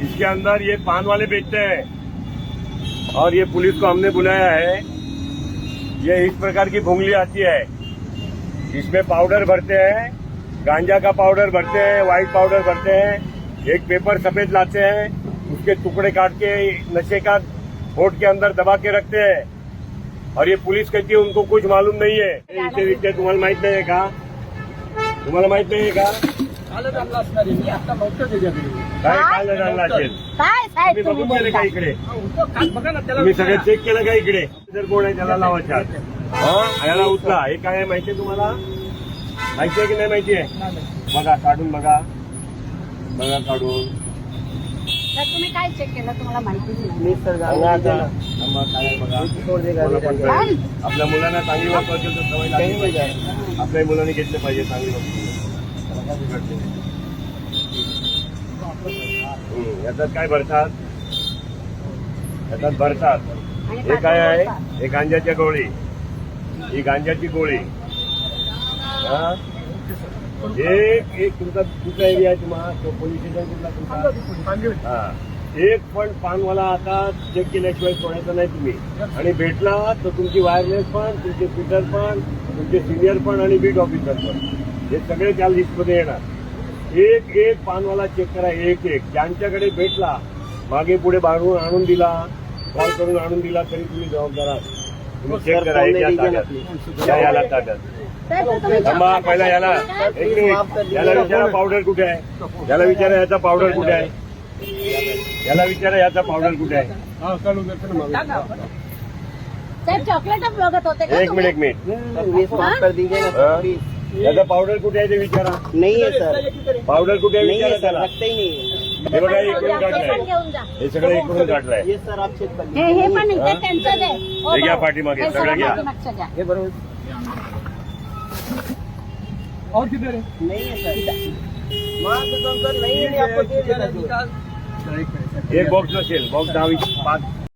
इसके अंदर ये पान वाले बेचते हैं और ये पुलिस को हमने बुलाया है। ये इस प्रकार की भुंगली आती है, इसमें पाउडर भरते हैं, गांजा का पाउडर भरते हैं, व्हाइट पाउडर भरते हैं, एक पेपर सफेद लाते हैं, उसके टुकड़े काट के नशे का होठ के अंदर दबा के रखते हैं और ये पुलिस कहती है उनको कुछ मालूम नहीं है। इसे विकते तुम्हाला माहित नाही का? तुम्हाला माहित नाही का? कालच आणला असणार आहे. मी आता नव्हतं त्याच्याकडे. काय काल आणला असेल? काय साहेब तुम्ही बघून गेले का इकडे? काल बघा ना त्याला तुम्ही सगळं चेक केलं का इकडे? जर कोण आहे त्याला लावायचा याला उचला. हे काय आहे माहितीये तुम्हाला? माहिती आहे की नाही माहिती आहे? बघा काढून बघा, बघा काढून. तर तुम्ही काय चेक केलं तुम्हाला माहिती नाही. मी सर बघा आता. आम्हाला काय आहे बघा. कोणाला पण कळेल. आपल्या मुलांना चांगली वस्तू असेल तर सवय लागली पाहिजे. आपल्या मुलांनी घेतले पाहिजे चांगली वस्तू. याच्यात काय भरतात? याच्यात भरतात. हे काय आहे? हे गांजाच्या गोळी. ही गांजाची गोळी. हा एक तुमचा कुठला एरिया आहे तुम्हाला? तो पोलीस स्टेशन कुठला तुमचा? हा एक पण पानवाला आता चेक केल्याशिवाय सोडायचा नाही तुम्ही. आणि भेटला तर तुमची वायरलेस पण, तुमचे स्पीकर पण, तुमचे सिनियर पण आणि बीट ऑफिसर पण, हे सगळे त्या लिस्टमध्ये येणार. एक एक पानवाला चेक करा. एक एक ज्यांच्याकडे भेटला, मागे पुढे बाळून आणून दिला, कॉल करून आणून दिला तरी तुम्ही जबाबदार आहात. तुम्ही चेक करा. याला ताकद थांबा. पहिला याला याला विचारा पावडर कुठे आहे. याला विचारा याचा पावडर कुठे आहे. याला विचारा याचा पावडर कुठे आहे. साहेब चॉकलेट बघत होते का एक तुम्ही? मिनिट कर दीजिए ना प्लीज. याचा पावडर कुठे आहे ते विचारा. नहीं है सर. पावडर कुठे आहे नहीं है विचारा सर. त्याला. लगता ही नहीं है. हे बघा इकडून ते पण काढलंय. घेऊन जा. हे सगळं इकडून काढलंय. ये सर आप चेक कर हे पण इथे त्यांचं दे. हो, हे घ्या भाऊ. पाठीमागे, हे सगळं घ्या. पाठीमागचं घ्या. ये बरोबर. और किधर है? नहीं है सर. वहाँ पे तो सर नहीं है. आपको दे देना. एक बॉक्स नसेल. बॉक्स 10-5